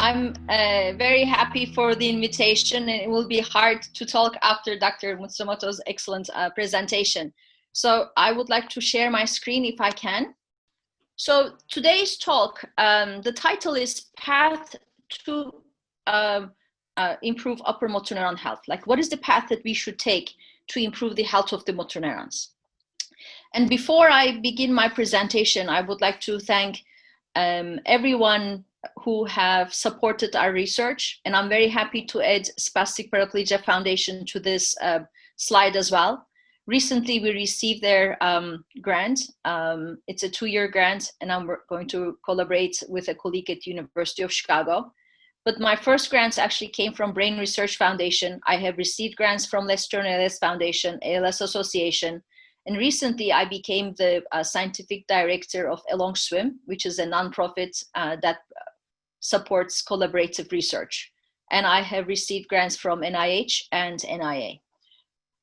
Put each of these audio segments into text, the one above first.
I'm very happy for the invitation, and it will be hard to talk after Dr. Mutsumoto's excellent presentation. So I would like to share my screen if I can. So today's talk, the title is Path to Improve Upper Motor Neuron Health. Like, what is the path that we should take to improve the health of the motor neurons? And before I begin my presentation, I would like to thank everyone who have supported our research, and I'm very happy to add Spastic Paraplegia Foundation to this slide as well. Recently, we received their grant. It's a 2-year grant, and I'm going to collaborate with a colleague at University of Chicago. But my first grants actually came from Brain Research Foundation. I have received grants from Leicester ALS Foundation, ALS Association, and recently I became the scientific director of Along Swim, which is a nonprofit that supports collaborative research. And I have received grants from NIH and NIA.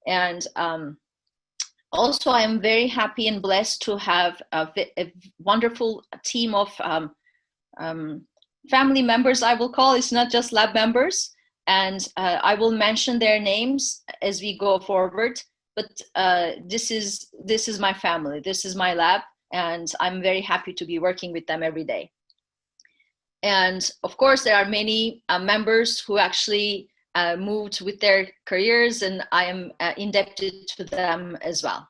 And also, I'm very happy and blessed to have a wonderful team of family members, I will call. It's not just lab members. And I will mention their names as we go forward. But this is my family. This is my lab. And I'm very happy to be working with them every day. And of course, there are many members who actually moved with their careers, and I am indebted to them as well.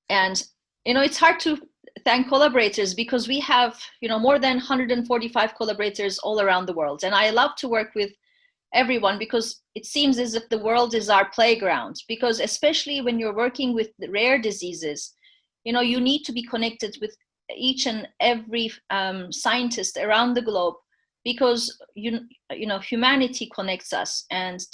And, it's hard to thank collaborators because we have, more than 145 collaborators all around the world. And I love to work with everyone because it seems as if the world is our playground, because especially when you're working with rare diseases, you need to be connected with each and every scientist around the globe, because humanity connects us, and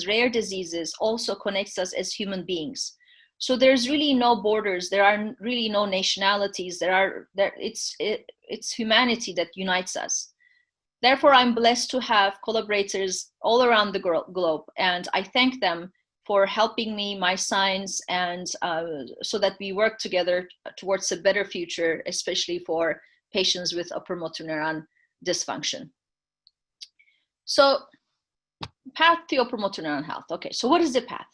rare diseases also connects us as human beings. So there's really no borders. There are really no nationalities. It's humanity that unites us. Therefore, I'm blessed to have collaborators all around the globe, and I thank them for helping me, my science, and so that we work together towards a better future, especially for patients with upper motor neuron dysfunction. So, path to upper motor neuron health. Okay, so what is the path?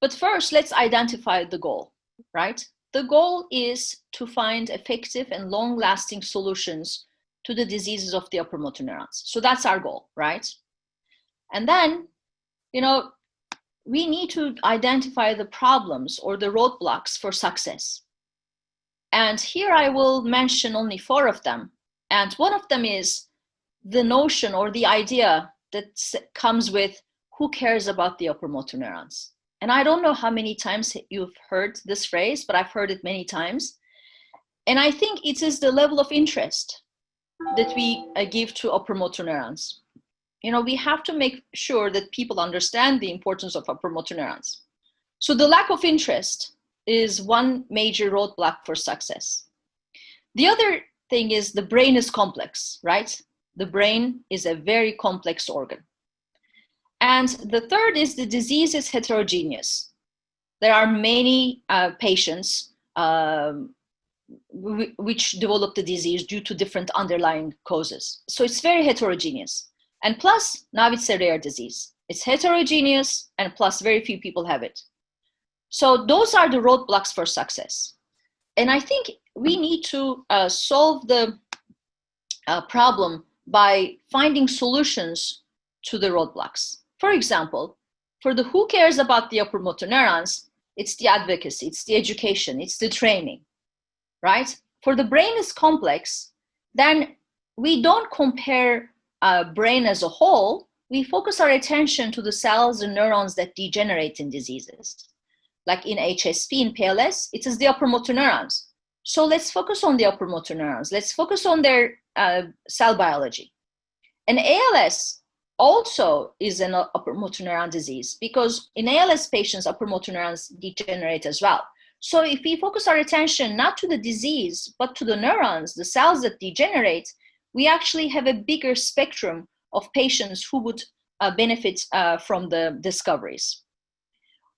But first, let's identify the goal, right? The goal is to find effective and long-lasting solutions to the diseases of the upper motor neurons. So that's our goal, right? And then, we need to identify the problems or the roadblocks for success. And here I will mention only 4 of them. And one of them is the notion or the idea that comes with who cares about the upper motor neurons. And I don't know how many times you've heard this phrase, but I've heard it many times. And I think it is the level of interest that we give to upper motor neurons. We have to make sure that people understand the importance of upper motor neurons. So the lack of interest is one major roadblock for success. The other thing is the brain is complex, right? The brain is a very complex organ. And the third is the disease is heterogeneous. There are many patients which develop the disease due to different underlying causes. So it's very heterogeneous. And plus, now it's a rare disease. It's heterogeneous, and plus very few people have it. So those are the roadblocks for success. And I think we need to solve the problem by finding solutions to the roadblocks. For example, for the who cares about the upper motor neurons, it's the advocacy, it's the education, it's the training, right? For the brain is complex, then we don't compare brain as a whole. We focus our attention to the cells and neurons that degenerate in diseases. Like in HSP, in PLS, it is the upper motor neurons. So let's focus on the upper motor neurons. Let's focus on their cell biology. And ALS also is an upper motor neuron disease, because in ALS patients, upper motor neurons degenerate as well. So if we focus our attention not to the disease, but to the neurons, the cells that degenerate, we actually have a bigger spectrum of patients who would benefit from the discoveries.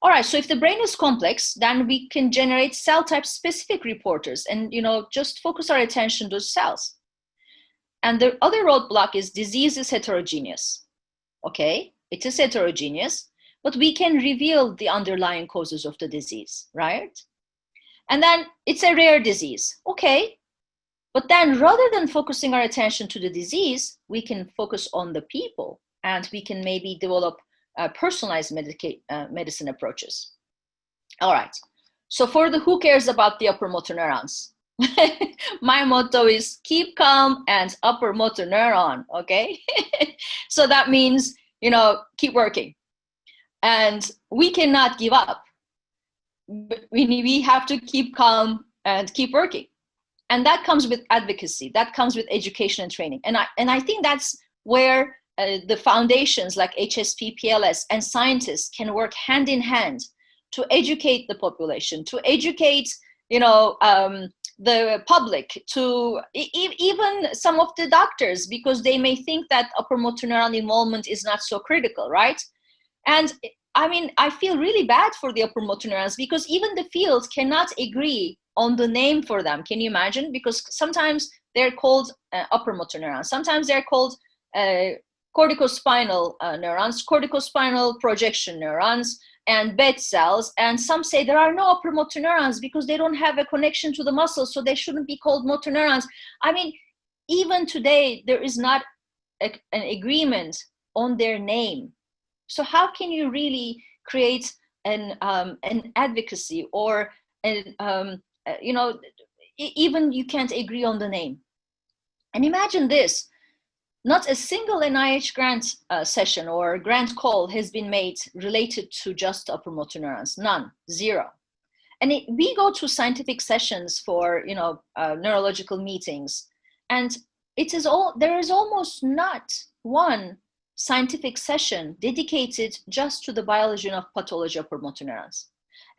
All right, so if the brain is complex, then we can generate cell type specific reporters and, just focus our attention to cells. And the other roadblock is disease is heterogeneous. Okay, it is heterogeneous, but we can reveal the underlying causes of the disease, right? And then it's a rare disease. Okay, but then rather than focusing our attention to the disease, we can focus on the people, and we can maybe develop personalized medicine approaches. All right. So for the who cares about the upper motor neurons, my motto is keep calm and upper motor neuron. Okay. So that means, keep working, and we cannot give up. We have to keep calm and keep working. And that comes with advocacy, that comes with education and training. And I think that's where the foundations like HSP, PLS, and scientists can work hand in hand to educate the population, to educate, the public, to even some of the doctors, because they may think that upper motor neuron involvement is not so critical, right? And I mean, I feel really bad for the upper motor neurons, because even the field cannot agree on the name for them. Can you imagine? Because sometimes they're called upper motor neurons. Sometimes they're called corticospinal neurons, corticospinal projection neurons, and bed cells. And some say there are no upper motor neurons because they don't have a connection to the muscle, so they shouldn't be called motor neurons. I mean, even today, there is not an agreement on their name. So how can you really create an advocacy, or even you can't agree on the name? And imagine this: not a single NIH grant session or grant call has been made related to just upper motor neurons. None, zero. And we go to scientific sessions for neurological meetings, and there is almost not one scientific session dedicated just to the biology of pathology of upper motor neurons.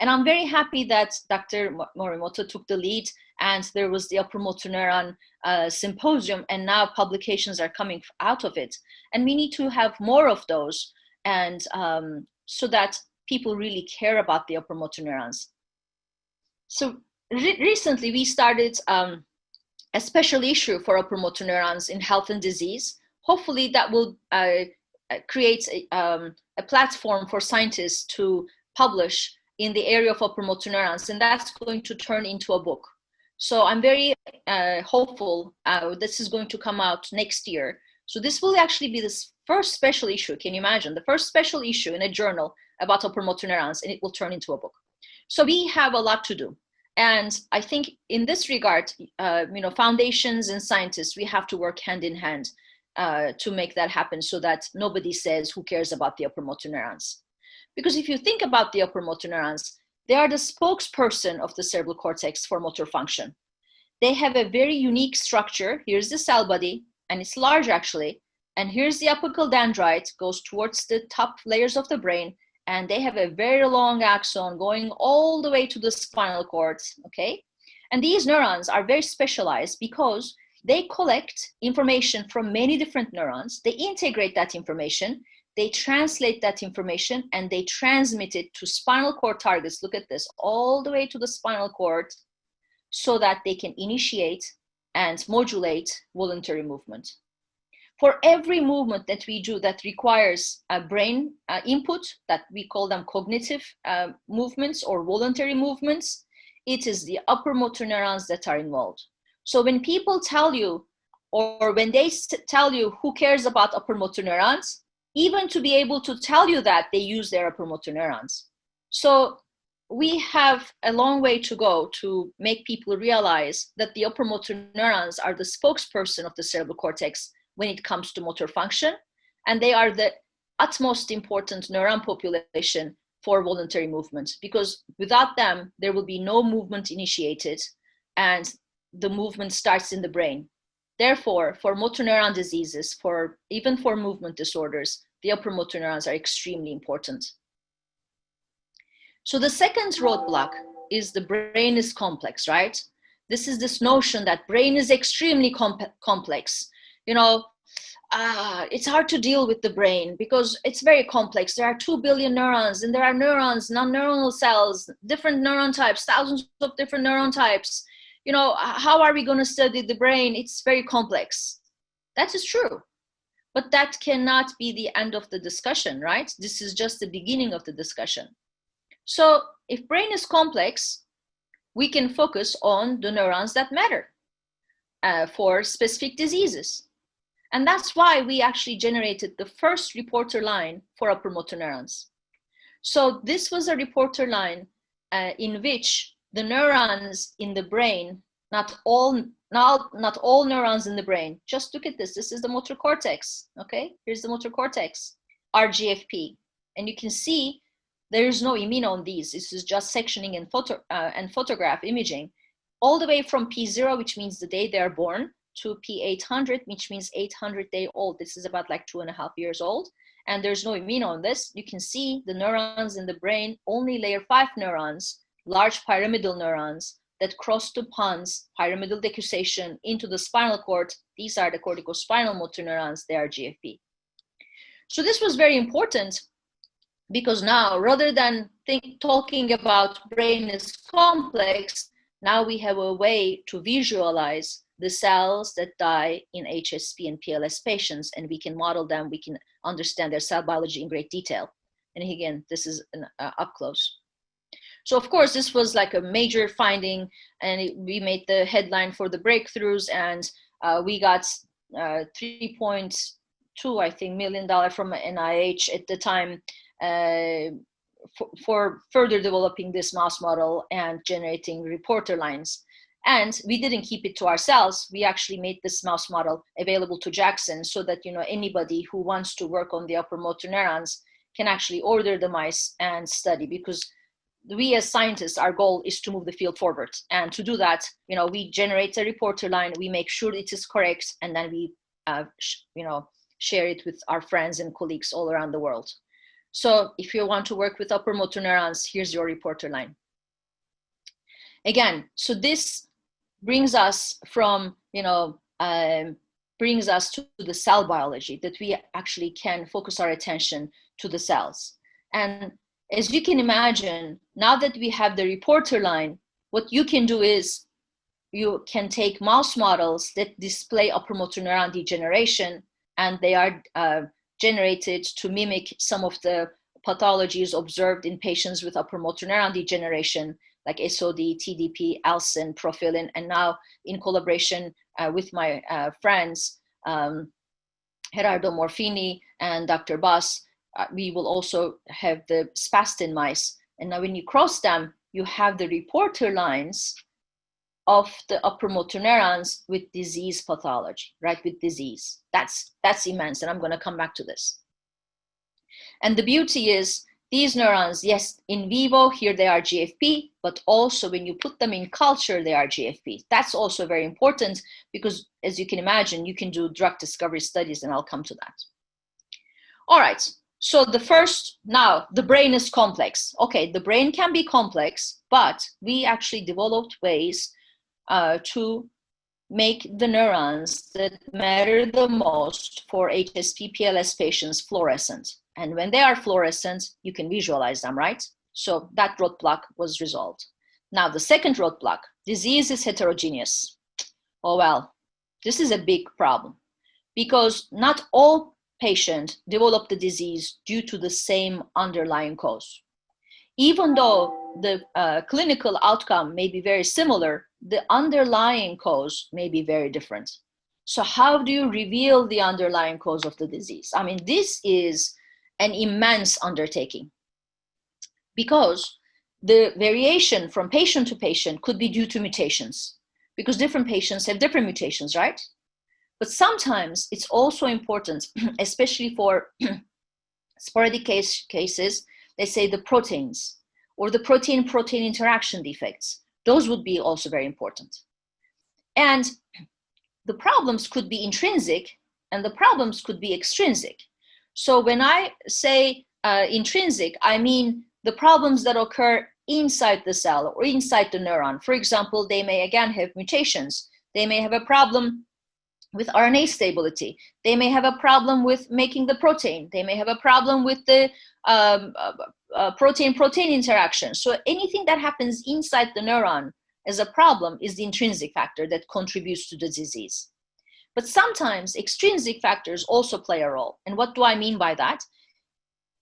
And I'm very happy that Dr. Morimoto took the lead, and there was the upper motor neuron symposium, and now publications are coming out of it. And we need to have more of those, and so that people really care about the upper motor neurons. So recently we started a special issue for upper motor neurons in Health and Disease. Hopefully that will create a platform for scientists to publish in the area of upper motor neurons, and that's going to turn into a book. So I'm very hopeful this is going to come out next year. So this will actually be the first special issue, can you imagine? The first special issue in a journal about upper motor neurons, and it will turn into a book. So we have a lot to do. And I think in this regard, foundations and scientists, we have to work hand in hand to make that happen, so that nobody says, who cares about the upper motor neurons? Because if you think about the upper motor neurons, they are the spokesperson of the cerebral cortex for motor function. They have a very unique structure. Here's the cell body, and it's large actually. And here's the apical dendrite, goes towards the top layers of the brain. And they have a very long axon going all the way to the spinal cord, okay? And these neurons are very specialized because they collect information from many different neurons. They integrate that information, they translate that information, and they transmit it to spinal cord targets. Look at this, all the way to the spinal cord, so that they can initiate and modulate voluntary movement. For every movement that we do that requires a brain input, that we call them cognitive movements or voluntary movements, it is the upper motor neurons that are involved. So when people tell you, or when they tell you who cares about upper motor neurons, even to be able to tell you that, they use their upper motor neurons. So we have a long way to go to make people realize that the upper motor neurons are the spokesperson of the cerebral cortex when it comes to motor function, and they are the utmost important neuron population for voluntary movement, because without them, there will be no movement initiated, and the movement starts in the brain. Therefore, for motor neuron diseases, even for movement disorders, the upper motor neurons are extremely important. So the second roadblock is the brain is complex, right? This is this notion that brain is extremely complex. It's hard to deal with the brain because it's very complex. There are 2 billion neurons, and there are neurons, non-neuronal cells, different neuron types, thousands of different neuron types. How are we going to study the brain? It's very complex. That is true. But that cannot be the end of the discussion, right? This is just the beginning of the discussion. So if brain is complex, we can focus on the neurons that matter for specific diseases. And that's why we actually generated the first reporter line for upper motor neurons. So this was a reporter line in which the neurons in the brain, not all neurons in the brain, just look at this. This is the motor cortex, okay? Here's the motor cortex, RGFP. And you can see there is no imino on these. This is just sectioning and photograph imaging, all the way from P0, which means the day they are born, to P800, which means 800 day old. This is about like 2.5 years old. And there's no imino on this. You can see the neurons in the brain, only layer 5 neurons, large pyramidal neurons that cross the pons, pyramidal decussation, into the spinal cord. These are the corticospinal motor neurons, they are GFP. So this was very important because now, rather than talking about brain is complex, now we have a way to visualize the cells that die in HSP and PLS patients, and we can model them, we can understand their cell biology in great detail. And again, this is up close. So of course, this was like a major finding, and we made the headline for the breakthroughs, and we got $3.2, I think, million from NIH at the time for further developing this mouse model and generating reporter lines. And we didn't keep it to ourselves. We actually made this mouse model available to Jackson so that, you know, anybody who wants to work on the upper motor neurons can actually order the mice and study, because we as scientists, our goal is to move the field forward. And to do that, you know, we generate a reporter line, we make sure it is correct, and then we, you know, share it with our friends and colleagues all around the world. So if you want to work with upper motor neurons, here's your reporter line. Again, so this brings us from, you know, brings us to the cell biology, that we actually can focus our attention to the cells. And as you can imagine, now that we have the reporter line, what you can do is you can take mouse models that display upper motor neuron degeneration, and they are generated to mimic some of the pathologies observed in patients with upper motor neuron degeneration, like SOD, TDP, alsin, profilin, and now in collaboration with my friends, Gerardo Morfini and Dr. Bass, we will also have the spastin mice. And now when you cross them, you have the reporter lines of the upper motor neurons with disease pathology, right, with disease. That's immense, and I'm gonna come back to this. And the beauty is, these neurons, yes, in vivo, here they are GFP, but also when you put them in culture, they are GFP. That's also very important because, as you can imagine, you can do drug discovery studies, and I'll come to that. All right, so the first, now, the brain is complex. Okay, the brain can be complex, but we actually developed ways to make the neurons that matter the most for HSP PLS patients fluorescent. And when they are fluorescent, you can visualize them, right? So that roadblock was resolved. Now, the second roadblock, disease is heterogeneous. Oh, well, this is a big problem because not all patients develop the disease due to the same underlying cause. Even though the clinical outcome may be very similar, the underlying cause may be very different. So how do you reveal the underlying cause of the disease? I mean, this is an immense undertaking because the variation from patient to patient could be due to mutations, because different patients have different mutations, right? But sometimes it's also important, especially for sporadic cases, they say the proteins or the protein-protein interaction defects. Those would be also very important. And the problems could be intrinsic and the problems could be extrinsic. So when I say intrinsic, I mean the problems that occur inside the cell or inside the neuron. For example, they may again have mutations. They may have a problem with RNA stability. They may have a problem with making the protein. They may have a problem with the protein-protein interaction. So anything that happens inside the neuron as a problem is the intrinsic factor that contributes to the disease. But sometimes extrinsic factors also play a role. And what do I mean by that?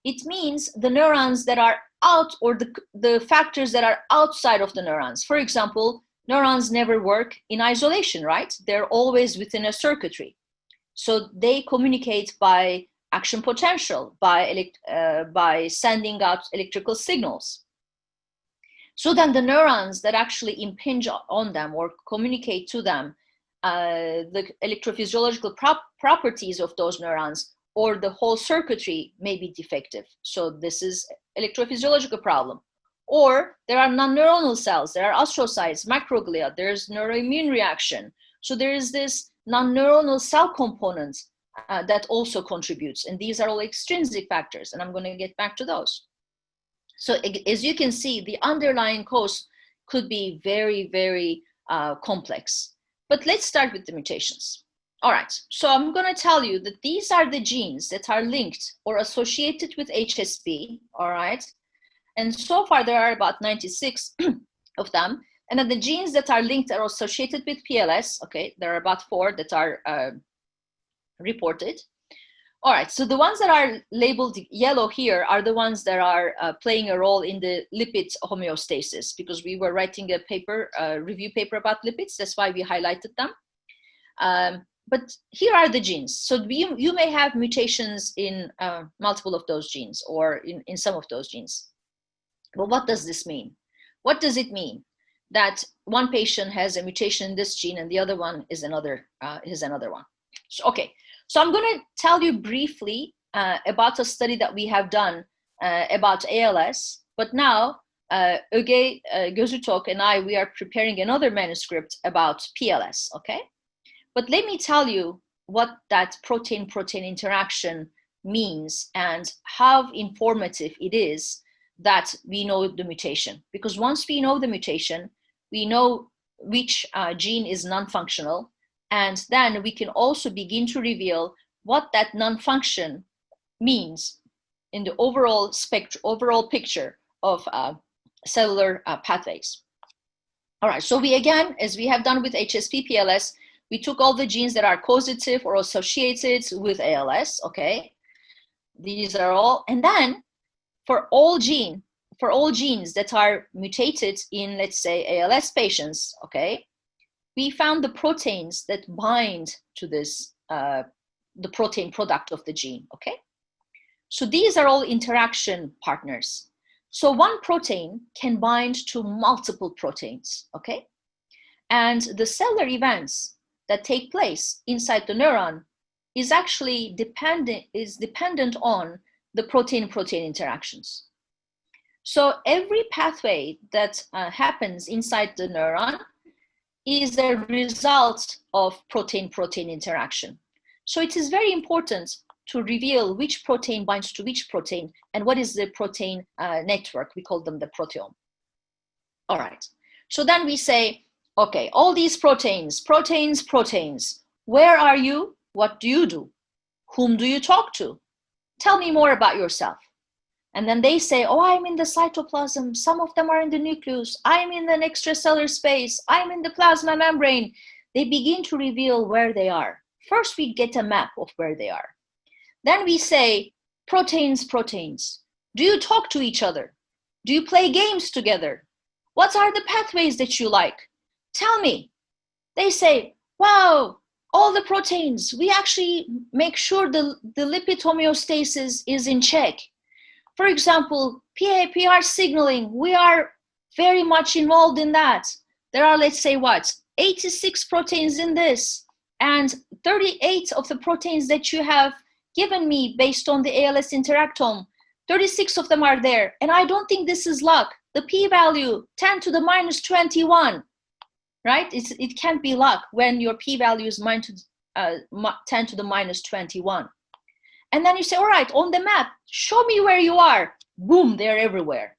It means the neurons that are out, or the factors that are outside of the neurons. For example, neurons never work in isolation, right? They're always within a circuitry. So they communicate by action potential, by sending out electrical signals. So then the neurons that actually impinge on them or communicate to them, the electrophysiological properties of those neurons or the whole circuitry may be defective. So this is electrophysiological problem. Or there are non-neuronal cells, there are astrocytes, macroglia, there's neuroimmune reaction. So there is this non-neuronal cell component that also contributes. And these are all extrinsic factors, and I'm going to get back to those. So as you can see, the underlying cause could be very, very complex. But let's start with the mutations. All right, so I'm going to tell you that these are the genes that are linked or associated with HSP, all right? And so far there are about 96 of them. And then the genes that are linked or associated with PLS, okay, there are about 4 that are reported. All right, so the ones that are labeled yellow here are the ones that are playing a role in the lipid homeostasis, because we were writing a paper, a review paper about lipids. That's why we highlighted them. But here are the genes. So you may have mutations in multiple of those genes or in some of those genes. But what does this mean? What does it mean that one patient has a mutation in this gene and the other one is another one? So, okay. So I'm going to tell you briefly about a study that we have done about ALS, but now Öge Gözütok and we are preparing another manuscript about PLS, okay? But let me tell you what that protein-protein interaction means and how informative it is that we know the mutation. Because once we know the mutation, we know which gene is non-functional, and then we can also begin to reveal what that non-function means in the overall picture of cellular pathways. All right, so we again, as we have done with HSP-PLS, we took all the genes that are causative or associated with ALS, okay? These are all, and then for all genes that are mutated in, let's say, ALS patients, okay, we found the proteins that bind to this, the protein product of the gene, okay? So these are all interaction partners. So one protein can bind to multiple proteins, okay? And the cellular events that take place inside the neuron is actually dependent on the protein-protein interactions. So every pathway that happens inside the neuron is a result of protein-protein interaction. So it is very important to reveal which protein binds to which protein and what is the protein network. We call them the proteome. All right. So then we say, okay, all these proteins, where are you? What do you do? Whom do you talk to? Tell me more about yourself. And then they say, oh, I'm in the cytoplasm. Some of them are in the nucleus. I'm in the extracellular space. I'm in the plasma membrane. They begin to reveal where they are. First, we get a map of where they are. Then we say, proteins. Do you talk to each other? Do you play games together? What are the pathways that you like? Tell me. They say, wow, all the proteins. We actually make sure the lipid homeostasis is in check. For example, PAPR signaling, we are very much involved in that. There are, let's say, 86 proteins in this, and 38 of the proteins that you have given me based on the ALS interactome, 36 of them are there, and I don't think this is luck. The p-value, 10 to the minus 21, right? It can't be luck when your p-value is 10 to the minus 21. And then you say, all right, on the map, show me where you are. Boom, they're everywhere.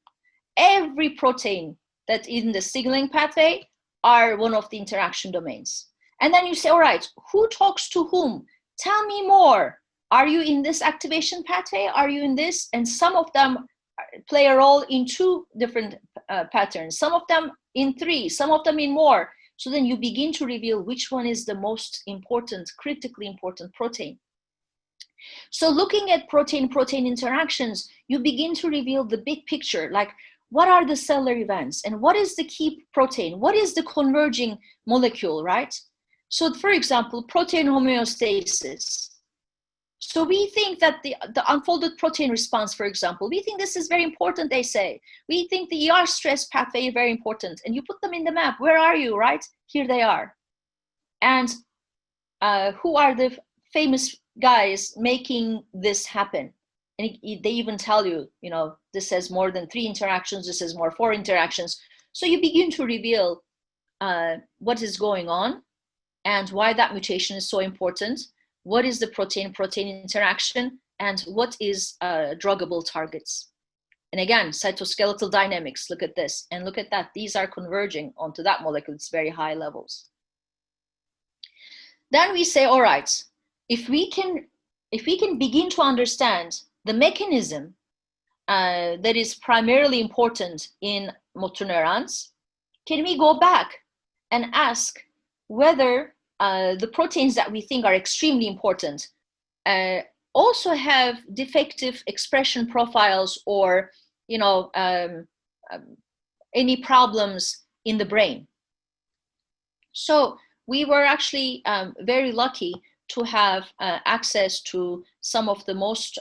Every protein that's in the signaling pathway are one of the interaction domains. And then you say, all right, who talks to whom? Tell me more. Are you in this activation pathway? Are you in this? And some of them play a role in 2 different patterns. Some of them in 3, some of them in more. So then you begin to reveal which one is the most important, critically important protein. So looking at protein-protein interactions, you begin to reveal the big picture, like what are the cellular events and what is the key protein? What is the converging molecule, right? So for example, protein homeostasis. So we think that the unfolded protein response, for example, we think this is very important, they say. We think the ER stress pathway is very important. And you put them in the map. Where are you, right? Here they are. And who are the famous guys making this happen? And they even tell you, you know, this has more than 3 interactions, this has more 4 interactions. So you begin to reveal what is going on and why that mutation is so important. What is the protein-protein interaction, and what is druggable targets? And again, cytoskeletal dynamics, look at this, and look at that. These are converging onto that molecule. It's very high levels. Then we say, all right, if we can begin to understand the mechanism that is primarily important in motor neurons, can we go back and ask whether the proteins that we think are extremely important also have defective expression profiles, or you know, any problems in the brain? So we were actually very lucky to have access to some of the most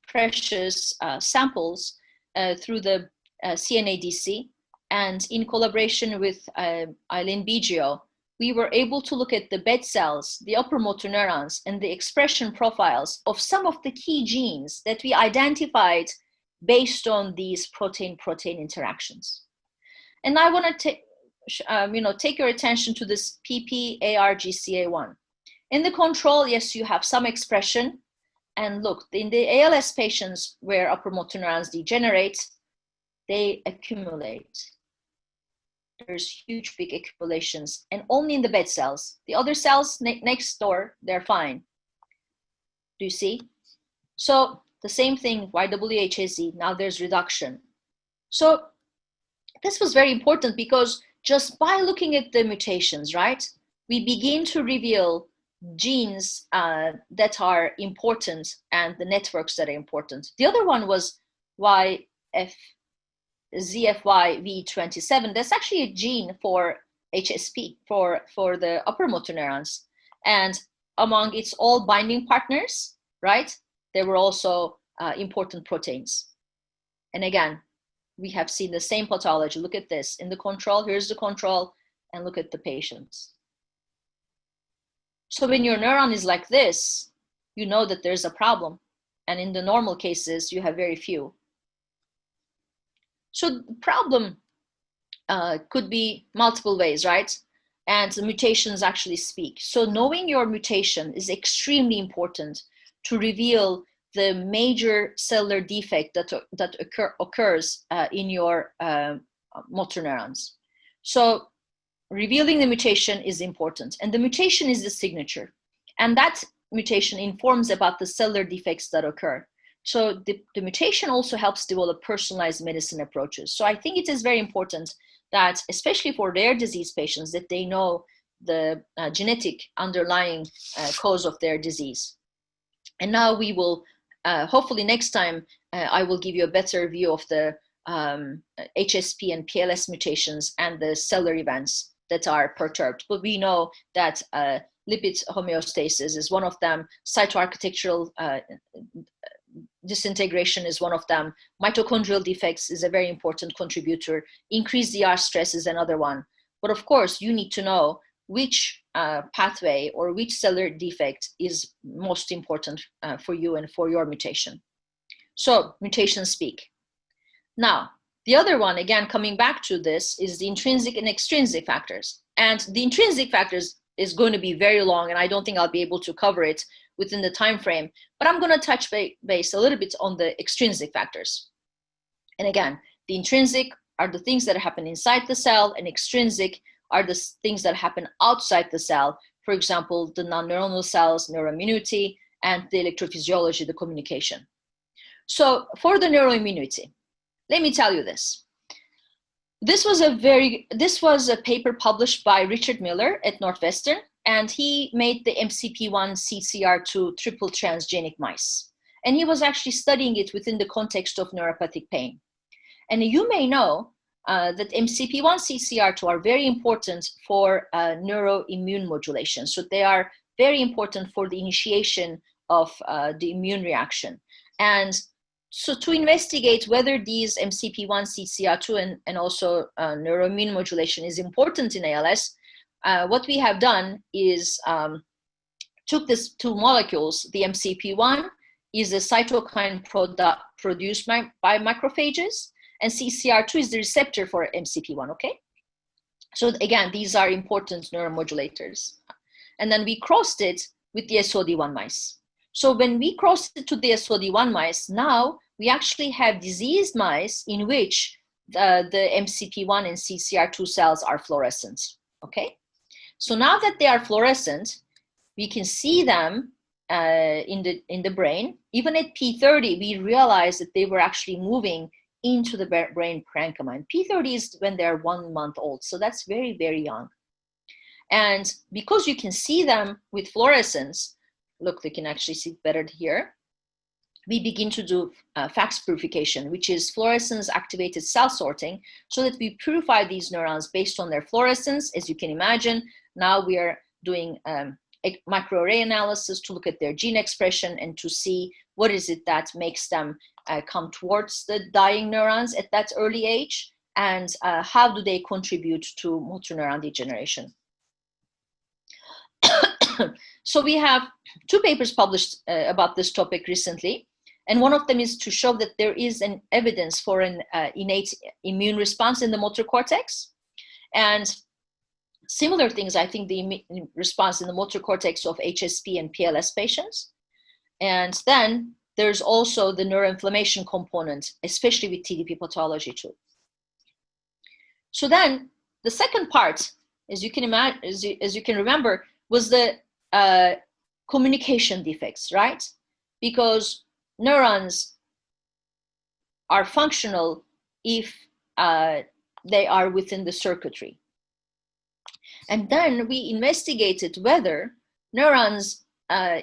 precious samples through the CNADC, and in collaboration with Eileen Biggio, we were able to look at the bed cells, the upper motor neurons, and the expression profiles of some of the key genes that we identified based on these protein-protein interactions. And I want to take your attention to this PPARGCA1. In the control, yes, you have some expression. And look, in the ALS patients where upper motor neurons degenerate, they accumulate. There's huge, big accumulations, and only in the bed cells. The other cells next door, they're fine. Do you see? So the same thing, YWHAZ, now there's reduction. So this was very important because just by looking at the mutations, right, we begin to reveal genes that are important and the networks that are important. The other one was ZFYV27. That's actually a gene for HSP, for the upper motor neurons. And among its all binding partners, right, there were also important proteins. And again, we have seen the same pathology. Look at this. In the control, here's the control, and look at the patients. So when your neuron is like this, you know that there's a problem. And in the normal cases, you have very few. So the problem could be multiple ways, right? And the mutations actually speak. So knowing your mutation is extremely important to reveal the major cellular defect that occurs in your motor neurons. So revealing the mutation is important. And the mutation is the signature. And that mutation informs about the cellular defects that occur. So the mutation also helps develop personalized medicine approaches. So I think it is very important that, especially for rare disease patients, that they know the genetic underlying cause of their disease. And now we will, hopefully next time, I will give you a better view of the HSP and PLS mutations and the cellular events that are perturbed. But we know that lipid homeostasis is one of them, cytoarchitectural disintegration is one of them. Mitochondrial defects is a very important contributor. Increased ER stress is another one. But of course, you need to know which pathway or which cellular defect is most important for you and for your mutation. So mutations speak. Now, the other one, again, coming back to this, is the intrinsic and extrinsic factors. And the intrinsic factors is going to be very long, and I don't think I'll be able to cover it within the time frame, but I'm going to touch base a little bit on the extrinsic factors. And again, the intrinsic are the things that happen inside the cell, and extrinsic are the things that happen outside the cell. For example, the non-neuronal cells, neuroimmunity, and the electrophysiology, the communication. So for the neuroimmunity, let me tell you this. This was a paper published by Richard Miller at Northwestern, and he made the MCP1 CCR2 triple transgenic mice. And he was actually studying it within the context of neuropathic pain. And you may know that MCP1 CCR2 are very important for neuroimmune modulation. So they are very important for the initiation of the immune reaction. And so to investigate whether these MCP1, CCR2, and also neuroimmune modulation is important in ALS, what we have done is took these two molecules. The MCP1 is a cytokine product produced by macrophages, and CCR2 is the receptor for MCP1, okay? So again, these are important neuromodulators. And then we crossed it with the SOD1 mice. So when we crossed it to the SOD1 mice, now we actually have diseased mice in which the MCP1 and CCR2 cells are fluorescent, okay? So now that they are fluorescent, we can see them in the brain. Even at P30, we realized that they were actually moving into the brain parenchyma. And P30 is when they're 1 month old. So that's very, very young. And because you can see them with fluorescence, look, they can actually see better here. We begin to do FACS purification, which is fluorescence activated cell sorting, so that we purify these neurons based on their fluorescence. As you can imagine, now we are doing microarray analysis to look at their gene expression and to see what is it that makes them come towards the dying neurons at that early age, and how do they contribute to motor neuron degeneration. So we have 2 papers published about this topic recently, and one of them is to show that there is an evidence for an innate immune response in the motor cortex, and similar things, I think, the immune response in the motor cortex of HSP and PLS patients. And then there's also the neuroinflammation component, especially with TDP pathology too. So then the second part, as you can imagine, as you can remember, was the communication defects, right? Because neurons are functional if they are within the circuitry. And then we investigated whether neurons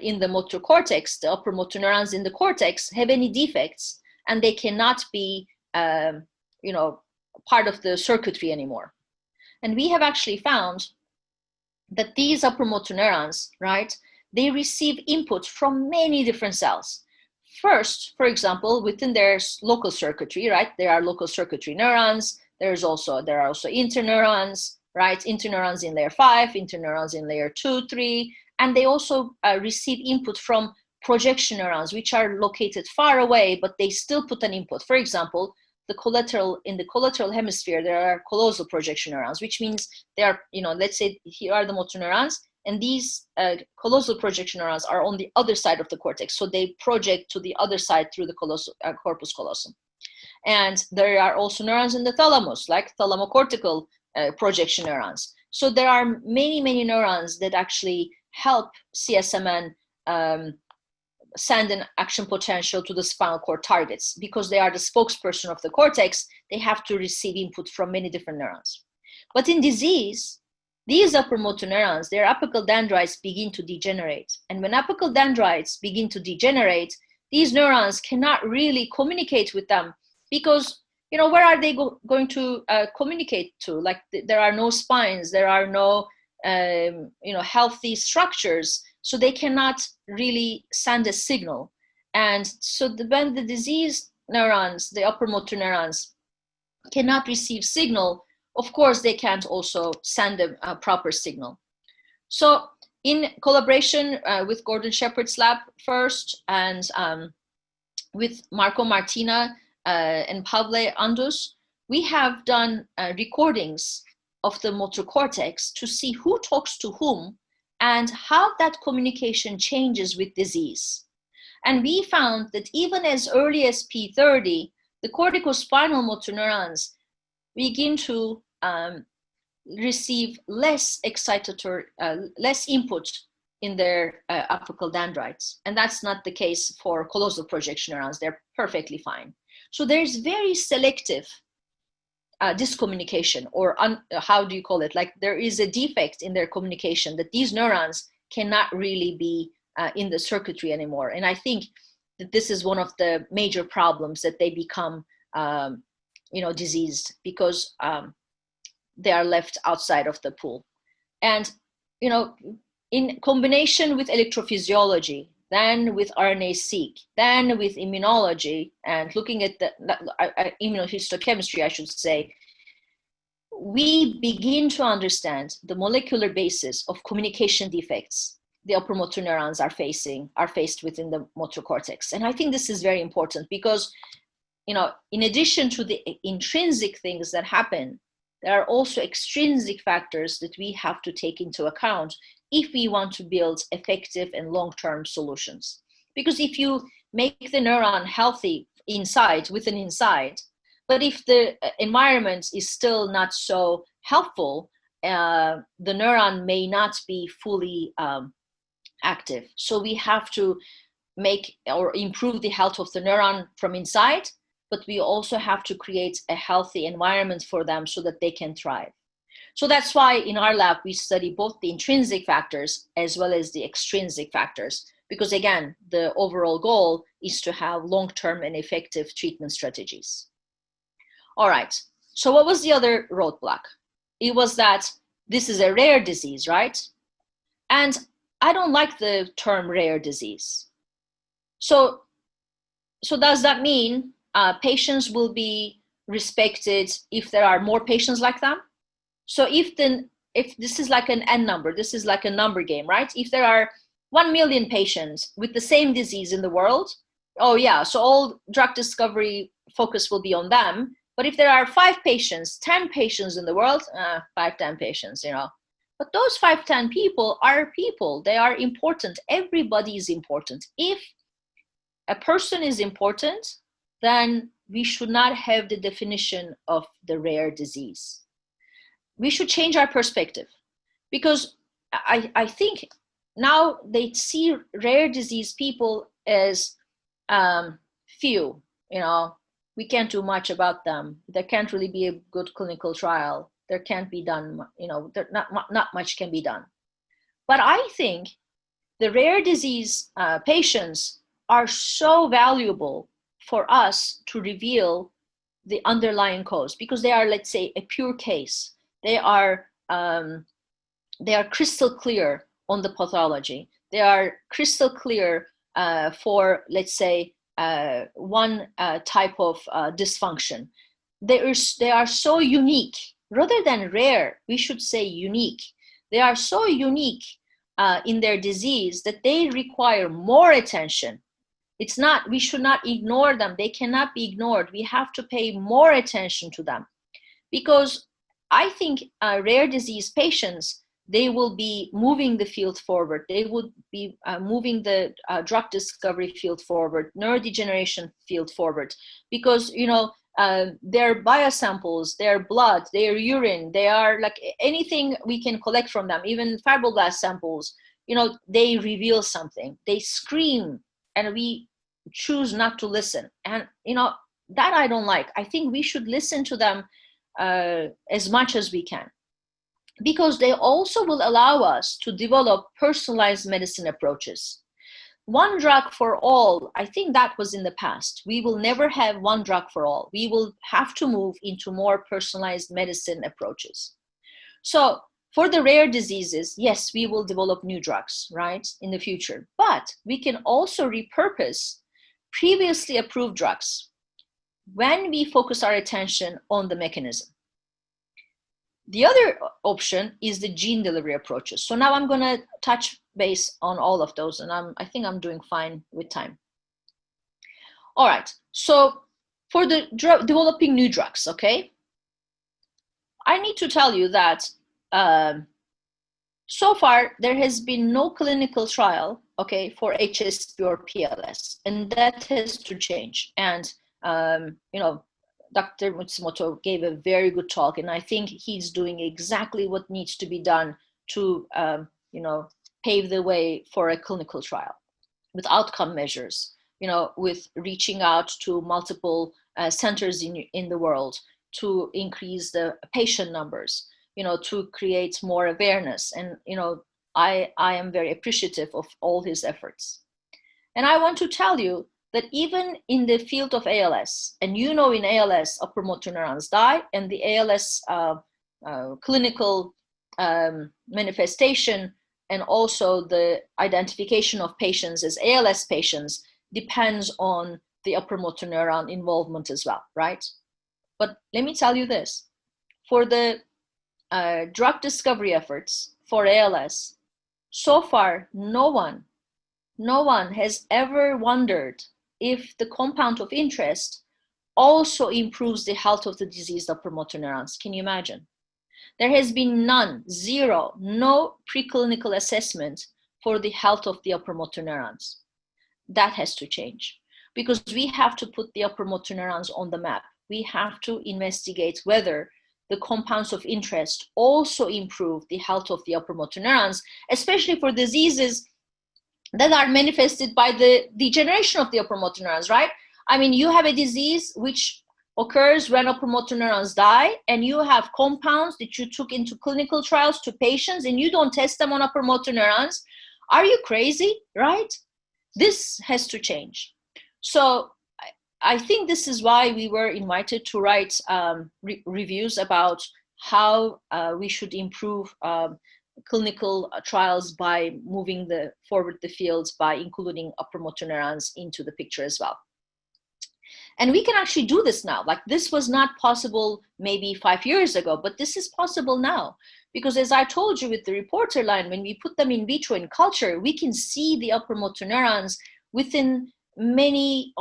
in the motor cortex, the upper motor neurons in the cortex, have any defects, and they cannot be, part of the circuitry anymore. And we have actually found that these upper motor neurons, right, they receive input from many different cells. First, for example, within their local circuitry, right, there are local circuitry neurons. There are also interneurons, right, interneurons in layer 5, interneurons in layer 2, 3, and they also receive input from projection neurons, which are located far away, but they still put an input. For example, in the collateral hemisphere, there are callosal projection neurons, which means they are, let's say here are the motor neurons, and these callosal projection neurons are on the other side of the cortex. So they project to the other side through the corpus callosum. And there are also neurons in the thalamus, like thalamocortical projection neurons. So there are many, many neurons that actually help CSMN send an action potential to the spinal cord targets. Because they are the spokesperson of the cortex, they have to receive input from many different neurons. But in disease, these upper motor neurons, their apical dendrites begin to degenerate. And when apical dendrites begin to degenerate, these neurons cannot really communicate with them, because where are they going to communicate to? Like, there are no spines, there are no healthy structures, so they cannot really send a signal. And so when the diseased neurons, the upper motor neurons, cannot receive signal, of course they can't also send a proper signal. So in collaboration with Gordon Shepard's lab first, and with Marco Martina and Pavle Andus, we have done recordings of the motor cortex to see who talks to whom and how that communication changes with disease. And we found that even as early as P30, the corticospinal motor neurons begin to receive less less input in their apical dendrites. And that's not the case for callosal projection neurons. They're perfectly fine. So there's very selective discommunication, or how do you call it? Like there is a defect in their communication, that these neurons cannot really be in the circuitry anymore. And I think that this is one of the major problems, that they become, diseased because they are left outside of the pool. And, in combination with electrophysiology, then with RNA-seq, then with immunology, and looking at the immunohistochemistry, I should say, we begin to understand the molecular basis of communication defects the upper motor neurons are faced within the motor cortex. And I think this is very important because, in addition to the intrinsic things that happen, there are also extrinsic factors that we have to take into account if we want to build effective and long-term solutions. Because if you make the neuron healthy inside, but if the environment is still not so helpful, the neuron may not be fully active. So we have to make or improve the health of the neuron from inside, but we also have to create a healthy environment for them so that they can thrive. So that's why in our lab, we study both the intrinsic factors as well as the extrinsic factors, because again, the overall goal is to have long-term and effective treatment strategies. All right, so what was the other roadblock? It was that this is a rare disease, right? And I don't like the term rare disease. So does that mean patients will be respected if there are more patients like them? So if this is like an N number, this is like a number game, right? If there are 1 million patients with the same disease in the world, oh yeah, so all drug discovery focus will be on them. But if there are 5 patients, 10 patients in the world, 5, 10 patients, But those 5, 10 people are people. They are important. Everybody is important. If a person is important, then we should not have the definition of the rare disease. We should change our perspective, because I think now they see rare disease people as few, we can't do much about them. There can't really be a good clinical trial. There can't be done, not much can be done. But I think the rare disease patients are so valuable for us to reveal the underlying cause, because they are, let's say, a pure case. They are crystal clear on the pathology. They are crystal clear for, let's say, one type of dysfunction. They are so unique. Rather than rare, we should say unique. They are so unique in their disease that they require more attention. We should not ignore them. They cannot be ignored. We have to pay more attention to them, because I think rare disease patients, they will be moving the field forward. They would be moving the drug discovery field forward, neurodegeneration field forward, because, their biosamples, their blood, their urine, they are like anything we can collect from them, even fibroblast samples, they reveal something. They scream, and we choose not to listen. And, that I don't like. I think we should listen to them as much as we can, because they also will allow us to develop personalized medicine approaches. One drug for all, I think that was in the past. We will never have one drug for all. We will have to move into more personalized medicine approaches. So for the rare diseases, yes, we will develop new drugs, right, in the future. But we can also repurpose previously approved drugs when we focus our attention on the mechanism. The other option is the gene delivery approaches. So now I'm going to touch base on all of those, and I think I'm doing fine with time. All right, so for the developing new drugs, okay, I need to tell you that so far there has been no clinical trial, okay, for HSP or PLS, and that has to change. And Dr. Matsumoto gave a very good talk, and I think he's doing exactly what needs to be done to, pave the way for a clinical trial with outcome measures, with reaching out to multiple centers in the world, to increase the patient numbers, to create more awareness. And, I am very appreciative of all his efforts. And I want to tell you that even in the field of ALS, and in ALS, upper motor neurons die, and the ALS clinical manifestation and also the identification of patients as ALS patients depends on the upper motor neuron involvement as well, right? But let me tell you this, for the drug discovery efforts for ALS, so far, no one has ever wondered if the compound of interest also improves the health of the diseased upper motor neurons. Can you imagine? There has been none, zero, no preclinical assessment for the health of the upper motor neurons. That has to change, because we have to put the upper motor neurons on the map. We have to investigate whether the compounds of interest also improve the health of the upper motor neurons, especially for diseases that are manifested by the degeneration of the upper motor neurons, right? I mean, you have a disease which occurs when upper motor neurons die, and you have compounds that you took into clinical trials to patients, and you don't test them on upper motor neurons. Are you crazy, right? This has to change. So I think this is why we were invited to write reviews about how we should improve clinical trials by moving forward the fields by including upper motor neurons into the picture as well. And we can actually do this now. Like, this was not possible maybe 5 years ago, but this is possible now. Because as I told you with the reporter line, when we put them in vitro in culture, we can see the upper motor neurons within many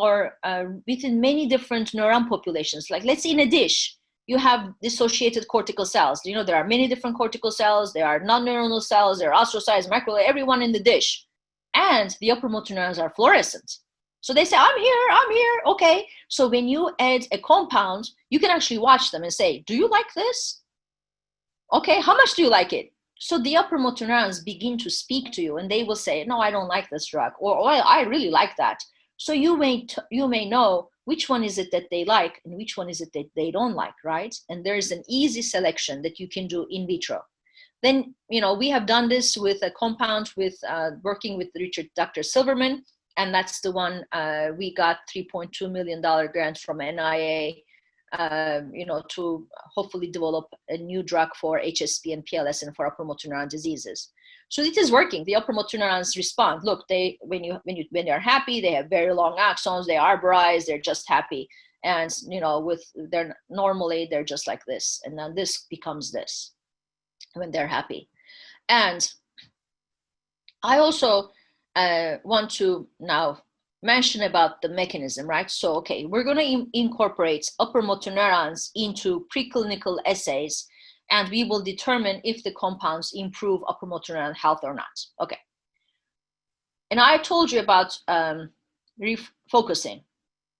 different neuron populations. Like, let's say in a dish, you have dissociated cortical cells. There are many different cortical cells. There are non-neuronal cells. There are astrocytes, macroglia, everyone in the dish. And the upper motor neurons are fluorescent. So they say, I'm here, okay. So when you add a compound, you can actually watch them and say, do you like this? Okay, how much do you like it? So the upper motor neurons begin to speak to you, and they will say, no, I don't like this drug, or I really like that. So you may know which one is it that they like and which one is it that they don't like, right? And there's an easy selection that you can do in vitro. Then, we have done this with a compound with working with Dr. Silverman, and that's the one we got $3.2 million grant from NIA, to hopefully develop a new drug for HSP and PLS and for upper motor neuron diseases. So it is working. The upper motor neurons respond. Look, when they're happy, they have very long axons. They arborize. They're just happy, and normally they're just like this, and then this becomes this when they're happy. And I also want to now mention about the mechanism, right? So, okay, we're going to incorporate upper motor neurons into preclinical assays, and we will determine if the compounds improve upper motor neuron health or not. Okay. And I told you about refocusing,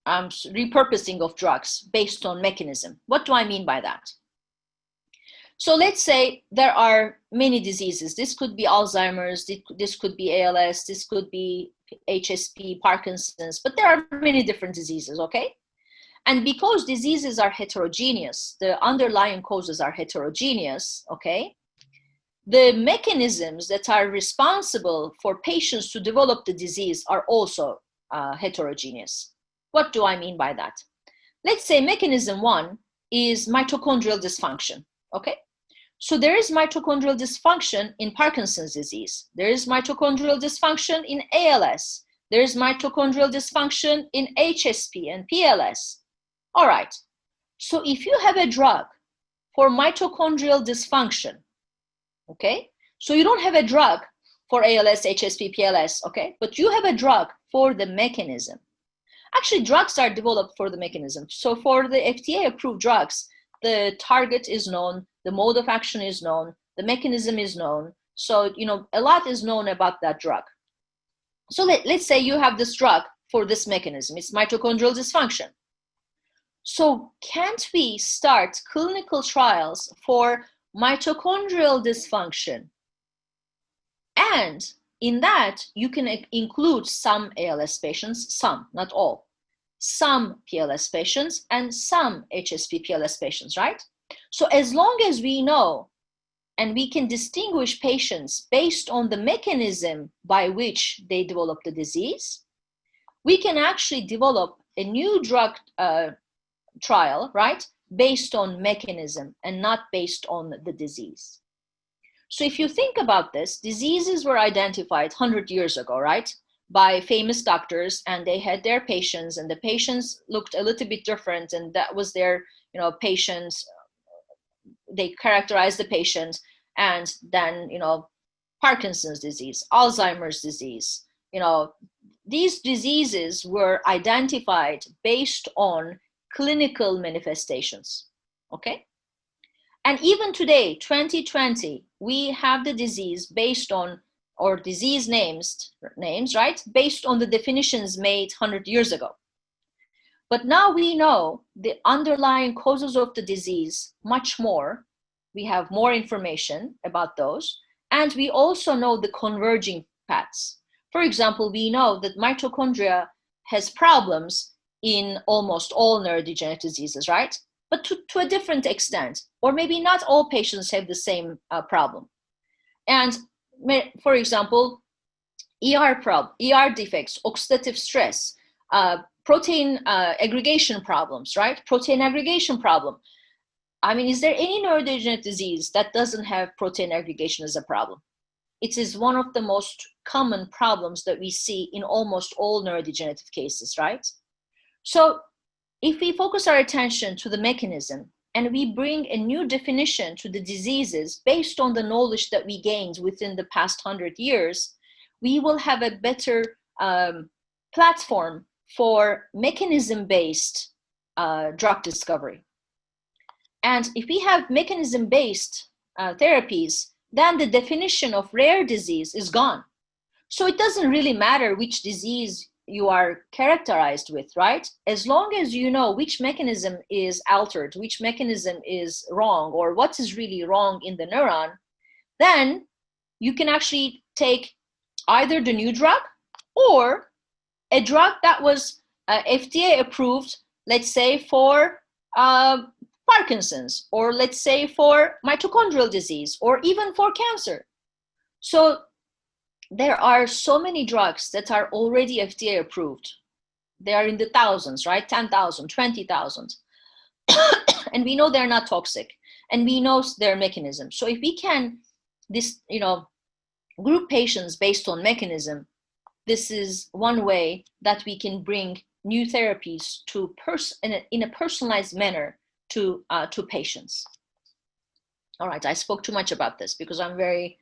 repurposing of drugs based on mechanism. What do I mean by that? So let's say there are many diseases. This could be Alzheimer's, this could be ALS, this could be HSP, Parkinson's, but there are many different diseases, okay? And because diseases are heterogeneous, the underlying causes are heterogeneous, okay? The mechanisms that are responsible for patients to develop the disease are also heterogeneous. What do I mean by that? Let's say mechanism one is mitochondrial dysfunction, okay? So there is mitochondrial dysfunction in Parkinson's disease. There is mitochondrial dysfunction in ALS. There is mitochondrial dysfunction in HSP and PLS. All right. So if you have a drug for mitochondrial dysfunction, okay? So you don't have a drug for ALS, HSP, PLS, okay? But you have a drug for the mechanism. Actually, drugs are developed for the mechanism. So for the FDA-approved drugs, the target is known, the mode of action is known, the mechanism is known. So, a lot is known about that drug. So let's say you have this drug for this mechanism. It's mitochondrial dysfunction. So can't we start clinical trials for mitochondrial dysfunction? And in that, you can include some ALS patients, some, not all. some PLS patients and some HSP-PLS patients, right? So as long as we know and we can distinguish patients based on the mechanism by which they develop the disease, we can actually develop a new drug trial, right, based on mechanism and not based on the disease. So if you think about this, diseases were identified 100 years ago, right, by famous doctors, and they had their patients, and the patients looked a little bit different, and that was their, patients, they characterized the patient, and then, Parkinson's disease, Alzheimer's disease, these diseases were identified based on clinical manifestations, okay? And even today, 2020, we have the disease based on, or disease names, right? Based on the definitions made 100 years ago. But now we know the underlying causes of the disease much more. We have more information about those. And we also know the converging paths. For example, we know that mitochondria has problems in almost all neurodegenerative diseases, right? But to a different extent, or maybe not all patients have the same problem. And for example, ER defects, oxidative stress, protein aggregation problems, right? Protein aggregation problem. I mean, is there any neurodegenerative disease that doesn't have protein aggregation as a problem? It is one of the most common problems that we see in almost all neurodegenerative cases, right? So if we focus our attention to the mechanism and we bring a new definition to the diseases based on the knowledge that we gained within the past 100 years, we will have a better platform for mechanism-based drug discovery. And if we have mechanism-based therapies, then the definition of rare disease is gone. So it doesn't really matter which disease you are characterized with, right? As long as you know which mechanism is altered, which mechanism is wrong, or what is really wrong in the neuron, then you can actually take either the new drug or a drug that was FDA approved, let's say for Parkinson's, or let's say for mitochondrial disease, or even for cancer. So there are so many drugs that are already FDA approved. They are in the thousands, right? 10,000, 20,000. And we know they're not toxic, and we know their mechanism. So if we can group patients based on mechanism, this is one way that we can bring new therapies to in a personalized manner to patients. All right, I spoke too much about this because I'm very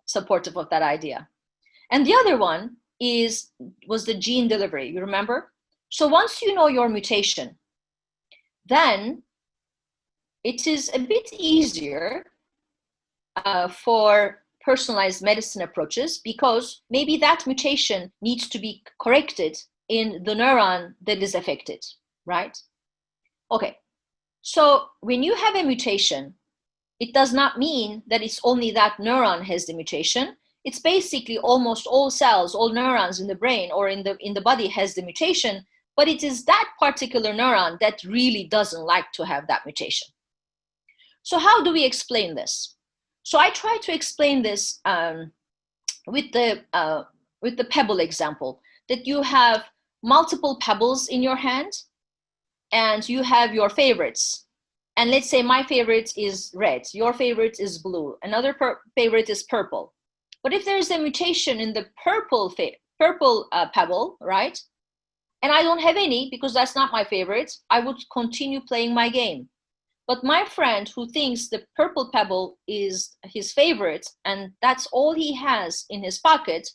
supportive of that idea. And the other one was the gene delivery, you remember? So once you know your mutation, then it is a bit easier for personalized medicine approaches, because maybe that mutation needs to be corrected in the neuron that is affected, right? Okay, so when you have a mutation, it does not mean that it's only that neuron has the mutation. It's basically almost all cells, all neurons in the brain or in the body has the mutation, but it is that particular neuron that really doesn't like to have that mutation. So how do we explain this? So I try to explain this with the pebble example, that you have multiple pebbles in your hand and you have your favorites. And let's say my favorite is red, your favorite is blue, another favorite is purple. But if there's a mutation in the purple pebble, right? And I don't have any because that's not my favorite, I would continue playing my game. But my friend who thinks the purple pebble is his favorite and that's all he has in his pocket,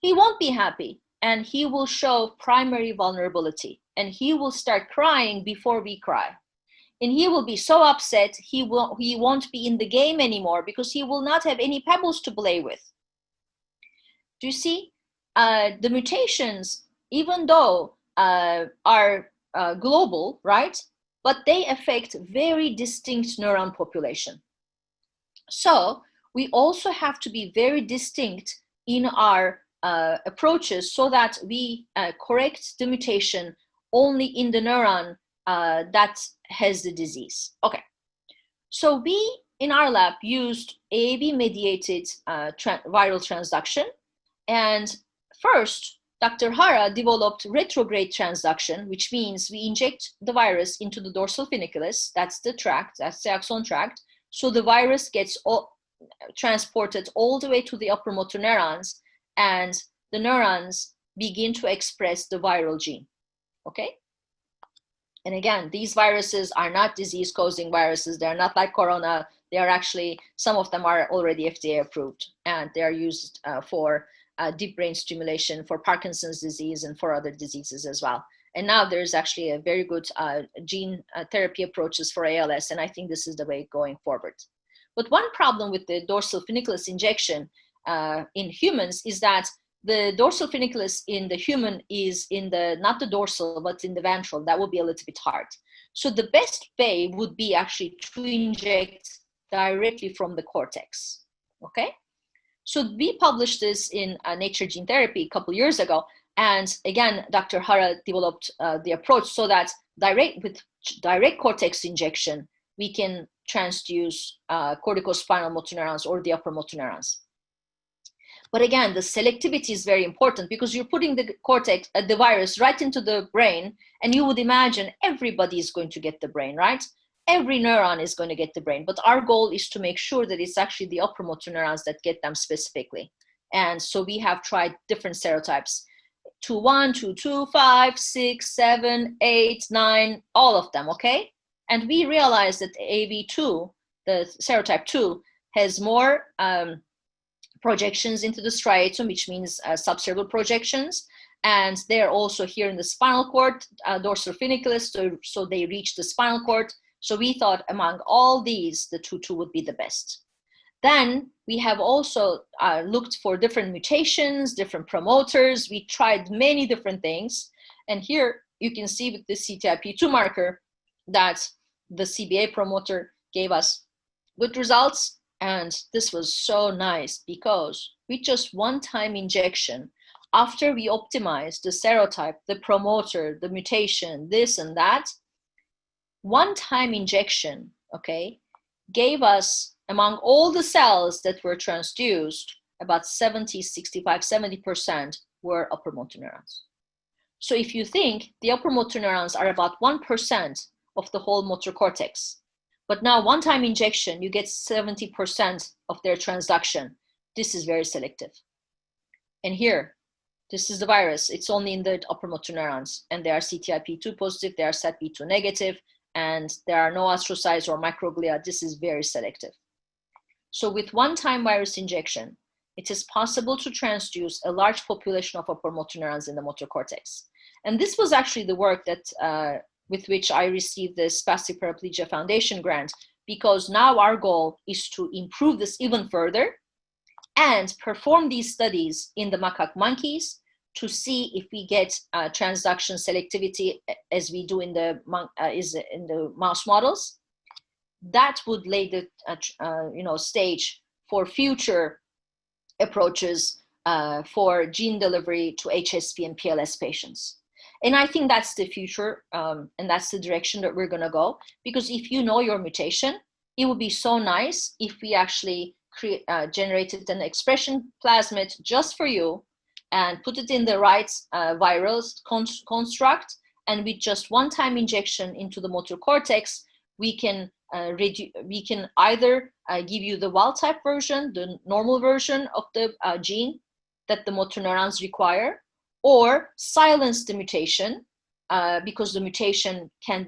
he won't be happy and he will show primary vulnerability and he will start crying before we cry. And he will be so upset, he won't be in the game anymore because he will not have any pebbles to play with. Do you see? The mutations, even though are global, right? But they affect very distinct neuron population. So we also have to be very distinct in our approaches so that we correct the mutation only in the neuron that has the disease. Okay, so we in our lab used AAV-mediated viral transduction, and first, Dr. Hara developed retrograde transduction, which means we inject the virus into the dorsal funiculus, that's the tract, that's the axon tract, so the virus gets transported all the way to the upper motor neurons, and the neurons begin to express the viral gene, okay? And again, these viruses are not disease-causing viruses. They're not like corona. They are actually, some of them are already FDA approved, and they are used for deep brain stimulation for Parkinson's disease and for other diseases as well. And now there's actually a very good gene therapy approaches for ALS, and I think this is the way going forward. But one problem with the dorsal funiculus injection in humans is that the dorsal funiculus in the human is in the, not the dorsal, but in the ventral. That would be a little bit hard. So the best way would be actually to inject directly from the cortex, okay? So we published this in Nature Gene Therapy a couple years ago. And again, Dr. Hara developed the approach so that with direct cortex injection, we can transduce corticospinal motor neurons or the upper motor neurons. But again, the selectivity is very important because you're putting the cortex, the virus right into the brain, and you would imagine everybody is going to get the brain, right? Every neuron is going to get the brain, but our goal is to make sure that it's actually the upper motor neurons that get them specifically. And so we have tried different serotypes, 2, 1, 2, 2, 5, 6, 7, 8, 9, all of them, okay? And we realized that AV2, the serotype 2, has more projections into the striatum, which means subcerebral projections. And they're also here in the spinal cord, dorsal funiculus, so they reach the spinal cord. So we thought among all these, the 2-2 would be the best. Then we have also looked for different mutations, different promoters. We tried many different things. And here you can see with the CTIP2 marker that the CBA promoter gave us good results. And this was so nice because with just one-time injection, after we optimized the serotype, the promoter, the mutation, this and that, one-time injection, okay, gave us, among all the cells that were transduced, about 70, 65, 70% were upper motor neurons. So if you think the upper motor neurons are about 1% of the whole motor cortex, but now one-time injection, you get 70% of their transduction. This is very selective. And here, this is the virus. It's only in the upper motor neurons, and they are CTIP2 positive, they are SATB2 negative, and there are no astrocytes or microglia. This is very selective. So with one-time virus injection, it is possible to transduce a large population of upper motor neurons in the motor cortex. And this was actually the work that with which I received the Spastic Paraplegia Foundation grant, because now our goal is to improve this even further and perform these studies in the macaque monkeys to see if we get transduction selectivity as we do in the mouse models. That would lay the stage for future approaches for gene delivery to HSP and PLS patients. And I think that's the future, and that's the direction that we're going to go. Because if you know your mutation, it would be so nice if we actually generated an expression plasmid just for you and put it in the right viral construct. And with just one-time injection into the motor cortex, we can either give you the wild-type version, the normal version of the gene that the motor neurons require, or silence the mutation because the mutation can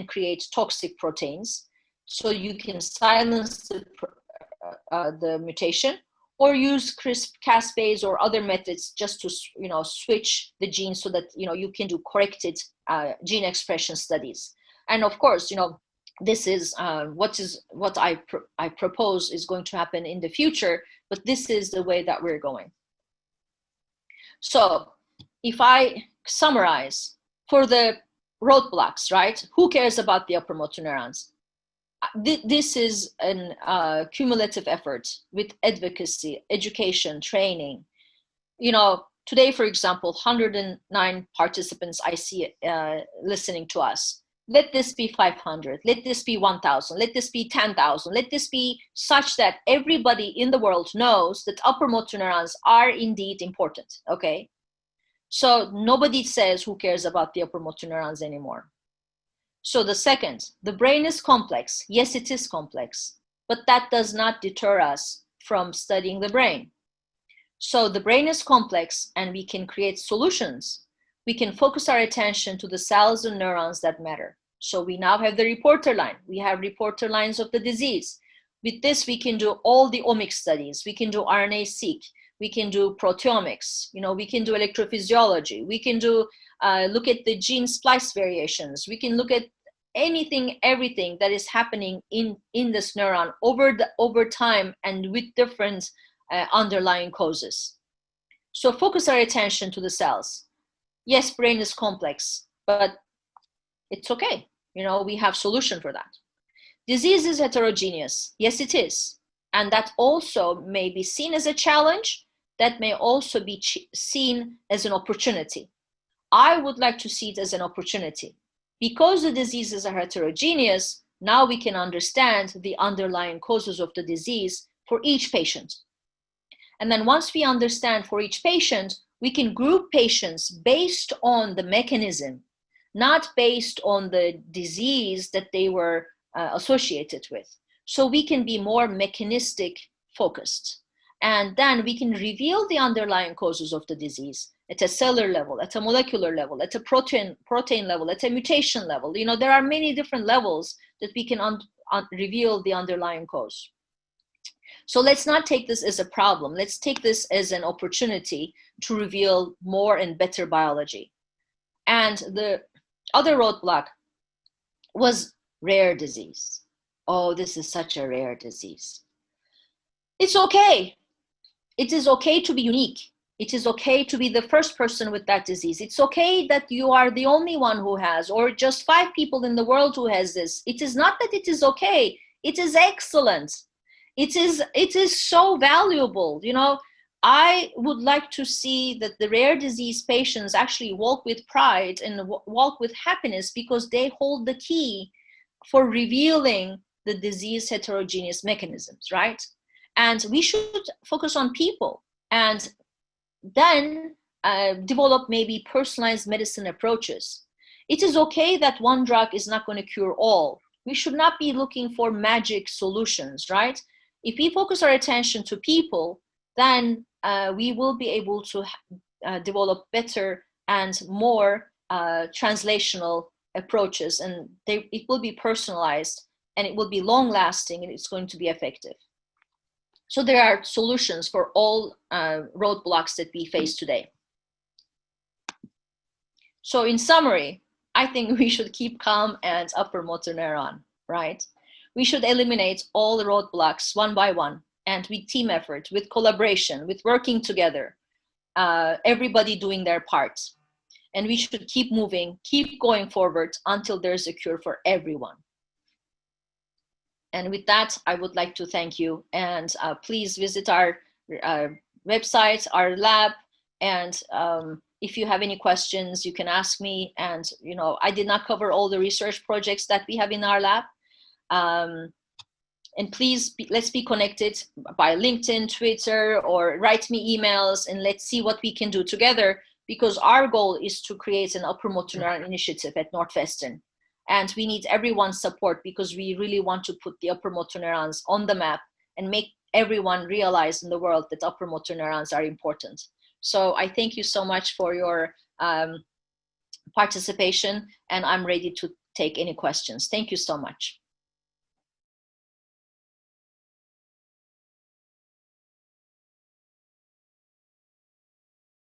create toxic proteins. So you can silence the mutation, or use CRISPR-Cas9 or other methods just to switch the gene so that you can do corrected gene expression studies. And of course, this is what I propose is going to happen in the future, but this is the way that we're going. So if I summarize, for the roadblocks, right? Who cares about the upper motor neurons? This is a cumulative effort with advocacy, education, training. today, for example, 109 participants I see listening to us. Let this be 500. Let this be 1,000. Let this be 10,000. Let this be such that everybody in the world knows that upper motor neurons are indeed important, okay? So nobody says who cares about the upper motor neurons anymore. So the second, the brain is complex. Yes, it is complex, but that does not deter us from studying the brain. So the brain is complex and we can create solutions. We can focus our attention to the cells and neurons that matter. So we now have the reporter line. We have reporter lines of the disease. With this, we can do all the omics studies. We can do RNA-seq. We can do proteomics. We can do electrophysiology. We can do look at the gene splice variations. We can look at anything, everything that is happening in this neuron over time and with different underlying causes. So focus our attention to the cells. Yes, brain is complex, but it's okay. We have solution for that. Disease is heterogeneous. Yes, it is. And that also may be seen as a challenge. That may also be seen as an opportunity. I would like to see it as an opportunity. Because the diseases are heterogeneous, now we can understand the underlying causes of the disease for each patient. And then once we understand for each patient, we can group patients based on the mechanism, not based on the disease that they were associated with. So we can be more mechanistic focused. And then we can reveal the underlying causes of the disease at a cellular level, at a molecular level, at a protein level, at a mutation level. There are many different levels that we can reveal the underlying cause. So let's not take this as a problem. Let's take this as an opportunity to reveal more and better biology. And the other roadblock was rare disease. Oh, this is such a rare disease. It's okay. It is okay to be unique. It is okay to be the first person with that disease. It's okay that you are the only one who has, or just 5 people in the world who has this. It is not that it is okay. It is excellent. It is so valuable. I would like to see that the rare disease patients actually walk with pride and walk with happiness because they hold the key for revealing the disease heterogeneous mechanisms, right? And we should focus on people and then develop maybe personalized medicine approaches. It is okay that one drug is not going to cure all. We should not be looking for magic solutions, right? If we focus our attention to people, then we will be able to develop better and more translational approaches, and it will be personalized and it will be long lasting and it's going to be effective. So there are solutions for all roadblocks that we face today. So in summary, I think we should keep calm and upper motor neuron, right? We should eliminate all the roadblocks one by one, and with team effort, with collaboration, with working together, everybody doing their part. And we should keep moving, keep going forward until there's a cure for everyone. And with that, I would like to thank you. And please visit our website, our lab. And if you have any questions, you can ask me. And, I did not cover all the research projects that we have in our lab. And please, let's be connected by LinkedIn, Twitter, or write me emails, and let's see what we can do together, because our goal is to create an upper motor neuron initiative at Northwestern. And we need everyone's support because we really want to put the upper motor neurons on the map and make everyone realize in the world that upper motor neurons are important. So I thank you so much for your participation, and I'm ready to take any questions. Thank you so much.